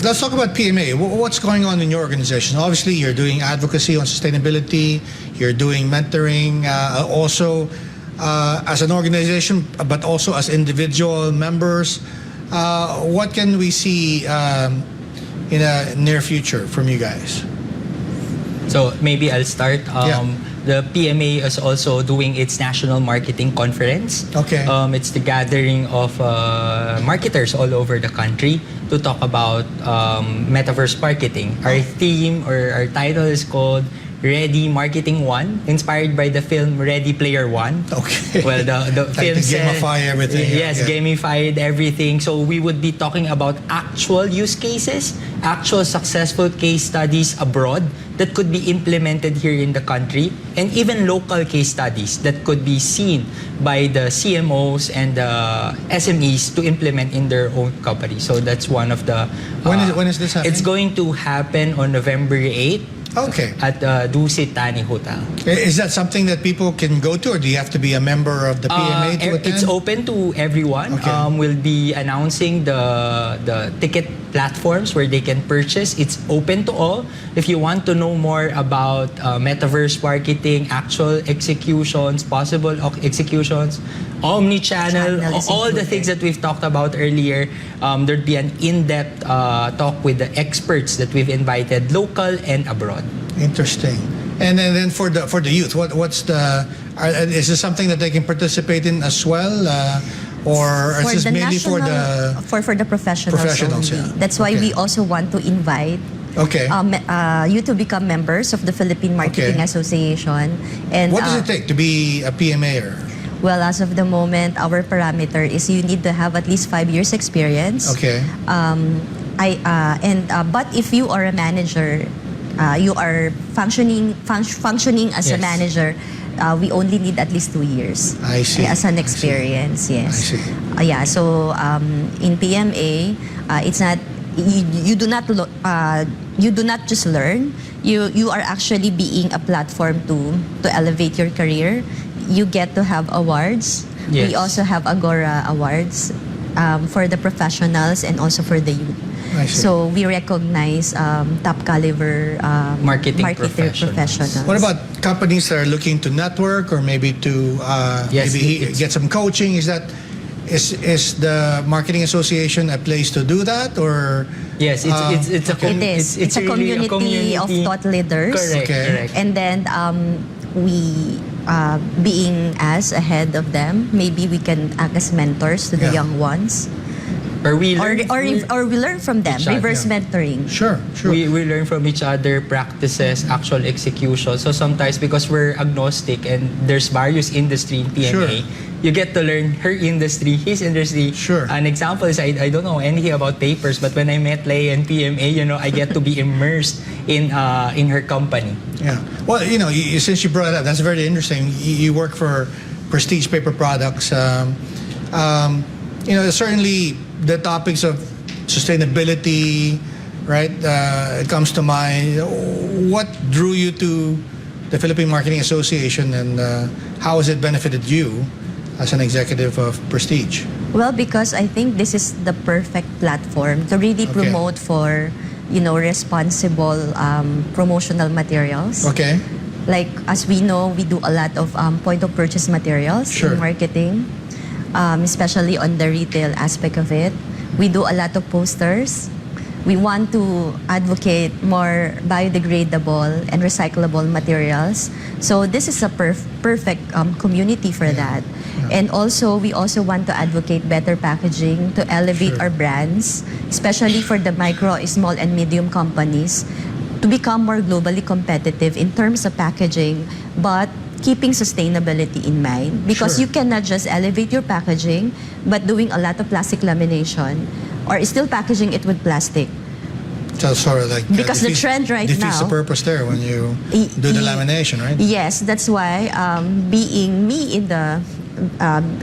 Let's talk about PMA. What's going on in your organization? Obviously, you're doing advocacy on sustainability. You're doing mentoring, also as an organization, but also as individual members. What can we see in a near future from you guys? So maybe I'll start. The PMA is also doing its national marketing conference. Okay. It's the gathering of marketers all over the country to talk about Metaverse marketing. Our theme or our title is called Ready Marketing One, inspired by the film Ready Player One. Okay. Well, the like film gamify everything. Yes, gamified everything. So we would be talking about actual use cases, actual successful case studies abroad that could be implemented here in the country, and even local case studies that could be seen by the CMOs and the SMEs to implement in their own company. So that's one of the... When is this happening? It's going to happen on November 8th. Okay. At Dusit Thani Hotel. Is that something that people can go to, or do you have to be a member of the PMA to attend? It's open to everyone. Okay. We'll be announcing the ticket platforms where they can purchase. It's open to all. If you want to know more about Metaverse marketing, actual executions, possible executions, omni-channel, all the things that we've talked about earlier, there'd be an in-depth talk with the experts that we've invited, local and abroad. Interesting. And then for the youth, what's the... is this something that they can participate in as well? Or is this mainly for the professionals only. Yeah. That's why we also want to invite you to become members of the Philippine Marketing Association. And what does it take to be a PMAer? Well, as of the moment, our parameter is you need to have at least 5 years experience. Okay. But if you are a manager, you are functioning as a manager, we only need at least 2 years. I see. As an experience, yes. I see. Yeah. So in PMA, it's not you do not just learn. You are actually being a platform to elevate your career. You get to have awards. Yes. We also have Agora awards for the professionals and also for the youth. So we recognize top caliber marketing marketer professionals. What about companies that are looking to network or maybe to get some coaching? Is the Marketing Association a place to do that, or? Yes, it's a community of thought leaders. Correct. Correct. And then we being as ahead of them, maybe we can act as mentors to the young ones. Or we learn from them, reverse mentoring. Sure. We learn from each other practices, actual execution. So sometimes because we're agnostic and there's various industry in PMA, you get to learn her industry, his industry. Sure. An example is I don't know anything about papers, but when I met Lei and PMA, I get to be immersed in her company. Yeah. Well, since you brought it up, that's very interesting. You work for Prestige Paper Products. Certainly the topics of sustainability, right? It comes to mind. What drew you to the Philippine Marketing Association, and how has it benefited you as an executive of Prestige? Well, because I think this is the perfect platform to really promote for, responsible promotional materials. Okay. Like, as we know, we do a lot of point of purchase materials in marketing. Especially on the retail aspect of it. We do a lot of posters. We want to advocate more biodegradable and recyclable materials. So this is a perfect community for that. Yeah. And also, we also want to advocate better packaging to elevate our brands, especially for the micro, small, and medium companies, to become more globally competitive in terms of packaging, but keeping sustainability in mind, because you cannot just elevate your packaging but doing a lot of plastic lamination or still packaging it with plastic. So sort of like because the trend right now defeats the purpose there when you do the lamination, right? Yes, that's why being me in the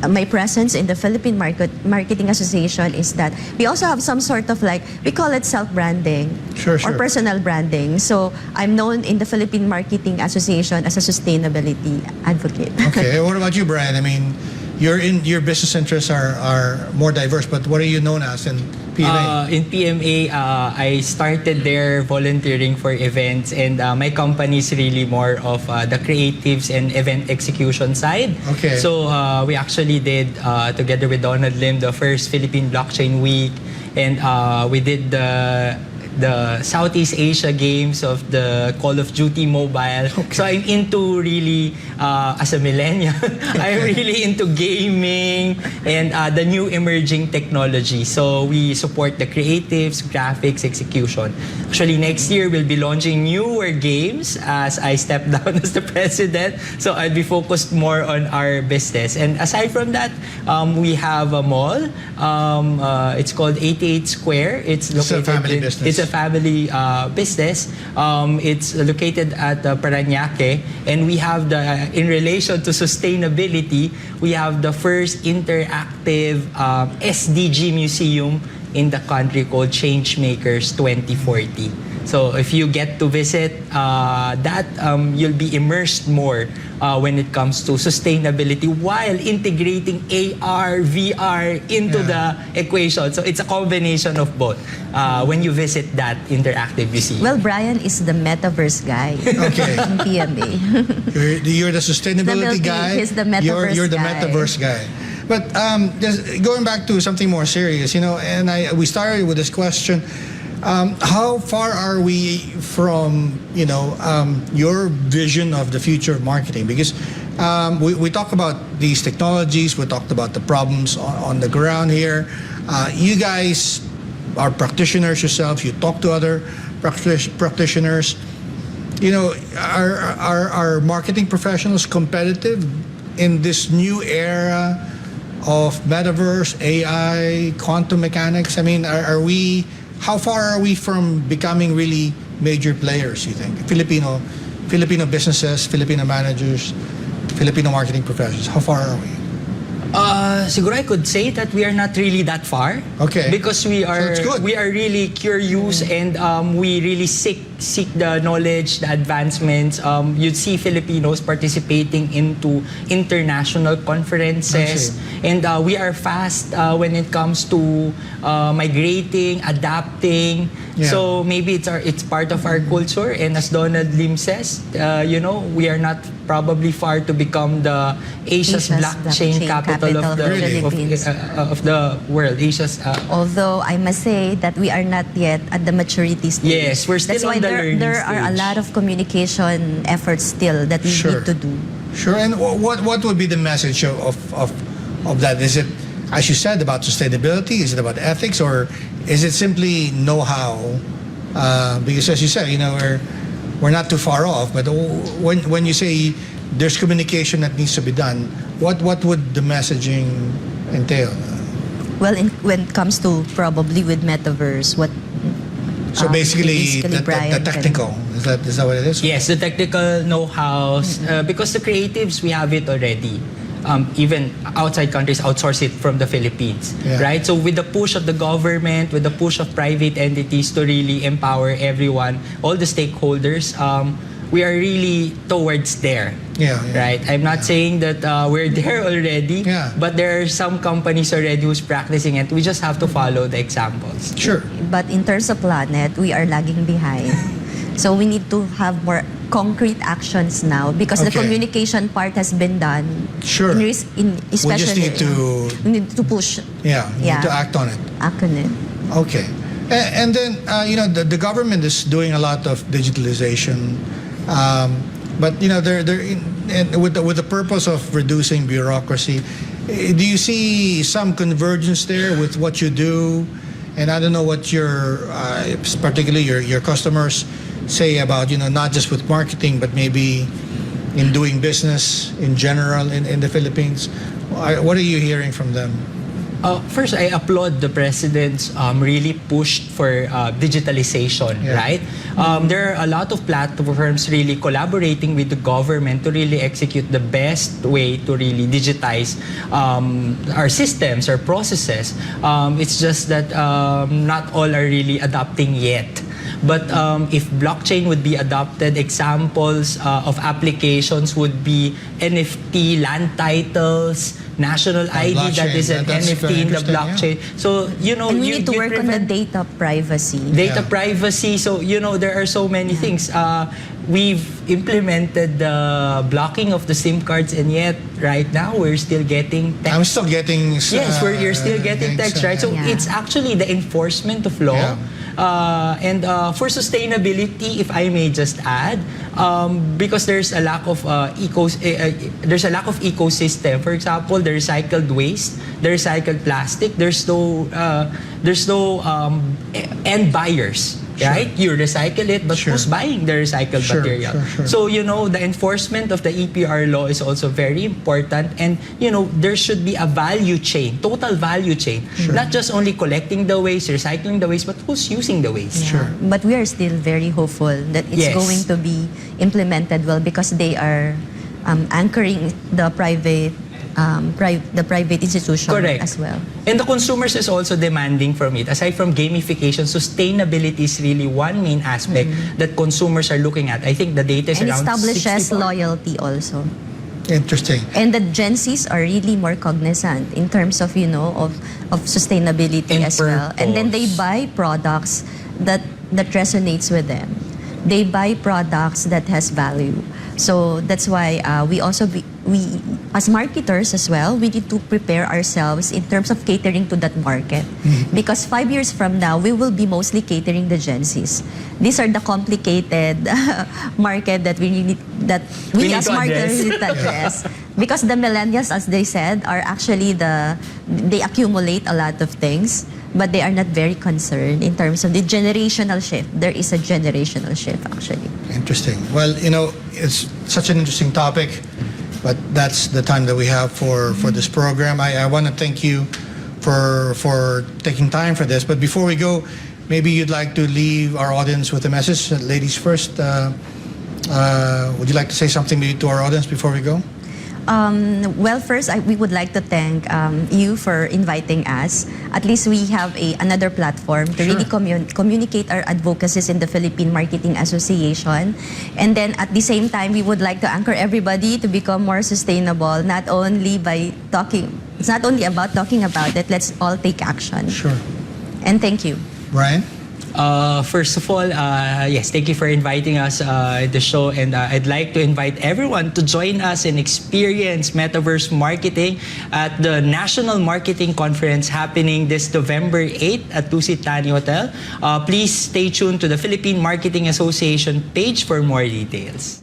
my presence in the Philippine Marketing Association is that we also have some sort of we call it self-branding or personal branding. So I'm known in the Philippine Marketing Association as a sustainability advocate. Okay, what about you, Brian? I mean, your business interests are more diverse, but what are you known as in PMA? In PMA, I started there volunteering for events, and my company is really more of the creatives and event execution side. Okay. So we actually did, together with Donald Lim, the first Philippine Blockchain Week, and we did the Southeast Asia games of the Call of Duty Mobile. Okay. So I'm into really, as a millennial, I'm really into gaming and the new emerging technology. So we support the creatives, graphics, execution. Actually, next year we'll be launching newer games as I step down as the president. So I'll be focused more on our business. And aside from that, we have a mall. It's called 88 Square. It's located a family business. It's a family business. It's located at Parañaque, and we have in relation to sustainability, we have the first interactive SDG museum in the country called Changemakers 2040. So if you get to visit that, you'll be immersed more when it comes to sustainability while integrating AR, VR into the equation. So it's a combination of both when you visit that interactive museum. Well, Brian is the Metaverse guy Okay. in PMA. You're the sustainability guy. He's the Metaverse you're the guy. Metaverse guy. But just going back to something more serious, and we started with this question. How far are we from, your vision of the future of marketing? Because we talk about these technologies, we talked about the problems on the ground here. You guys are practitioners yourself. You talk to other practitioners. Are marketing professionals competitive in this new era of Metaverse, AI, quantum mechanics? I mean, how far are we from becoming really major players, you think? Filipino businesses, Filipino managers, Filipino marketing professionals, how far are we? Siguro I could say that we are not really that far. Okay. Because we are that's good. we are really curious, and we really seek the knowledge, the advancements. You'd see Filipinos participating into international conferences, and we are fast when it comes to migrating, adapting. Yeah. So maybe it's part of our culture, and as Donald Lim says, we are not probably far to become the Asia's blockchain capital of the Philippines. of the world. Asia's. Although I must say that we are not yet at the maturity stage. Yes, we're still That's why on the learning there are a stage. lot of communication efforts still that we Sure. need to do. Sure. And what would be the message of that? Is it, as you said, about sustainability? Is it about ethics, or is it simply know-how? Because as you said, we're not too far off. But when you say there's communication that needs to be done, what would the messaging entail? Well, when it comes to probably with Metaverse, what So basically, the Brian technical, is that what it is? Yes, the technical know-how, because the creatives, we have it already. Even outside countries outsource it from the Philippines, Yeah. right? So with the push of the government, with the push of private entities to really empower everyone, all the stakeholders, we are really towards there. Yeah. Right? I'm not saying that we're there already, Yeah. but there are some companies already who's practicing it. We just have to follow the examples. Sure. But in terms of planet, we are lagging behind. So we need to have more concrete actions now because the Okay. communication part has been done. Sure. Especially, we need to push. Yeah, we Yeah. need to act on it. Act on it. Okay. And then, the government is doing a lot of digitalization. But, with the purpose of reducing bureaucracy, do you see some convergence there with what you do? And I don't know what particularly your customers say about, not just with marketing, but maybe in doing business in general in the Philippines. What are you hearing from them? First, I applaud the president's really pushed for digitalization, Yeah. right? There are a lot of platforms really collaborating with the government to really execute the best way to really digitize our systems, our processes. It's just that not all are really adopting yet. But if blockchain would be adopted, examples of applications would be NFT land titles, national ID that blockchain. is an That's NFT very in the interesting, blockchain. So, And we need to work on the prevent data privacy. data Yeah. privacy. So, there are so many things. We've implemented the blocking of the SIM cards, and yet right now we're still getting text. I'm still getting. Yes, you're still getting text, right? So Yeah. it's actually the enforcement of law. And for sustainability, if I may just add, because there's a lack of ecosystem. For example, the recycled waste, the recycled plastic. There's no end buyers. Right? You recycle it, but who's buying the recycled material? Sure. So, the enforcement of the EPR law is also very important. And, there should be a value chain, total value chain. Not just only collecting the waste, recycling the waste, but who's using the waste. Sure. But we are still very hopeful that it's Yes. going to be implemented well because they are anchoring the private institution Correct. as well. And the consumers is also demanding from it. Aside from gamification, sustainability is really one main aspect that consumers are looking at. I think the data is And around establishes 64. loyalty also. Interesting. And the Gen Zs are really more cognizant in terms of, of sustainability And as well. And then they purpose. buy products that resonates with them. They buy products that has value. So that's why we as marketers as well, we need to prepare ourselves in terms of catering to that market. Because 5 years from now, we will be mostly catering the Gen Zs. These are the complicated market that we need We need as to marketers address. need to address. Because the millennials, as they said, are actually they accumulate a lot of things, but they are not very concerned in terms of the generational shift. There is a generational shift, actually. Interesting. Well, it's such an interesting topic, but that's the time that we have for this program. I want to thank you for taking time for this. But before we go, maybe you'd like to leave our audience with a message. Ladies first. Would you like to say something to our audience before we go? Well, first, we would like to thank you for inviting us. At least we have another platform to really communicate our advocacies in the Philippine Marketing Association. And then at the same time, we would like to anchor everybody to become more sustainable, not only by talking. It's not only about talking about it. Let's all take action. Sure. And thank you. Brian? First of all, yes, thank you for inviting us at the show. And I'd like to invite everyone to join us and experience Metaverse marketing at the National Marketing Conference happening this November 8th at Dusit Thani Hotel. Please stay tuned to the Philippine Marketing Association page for more details.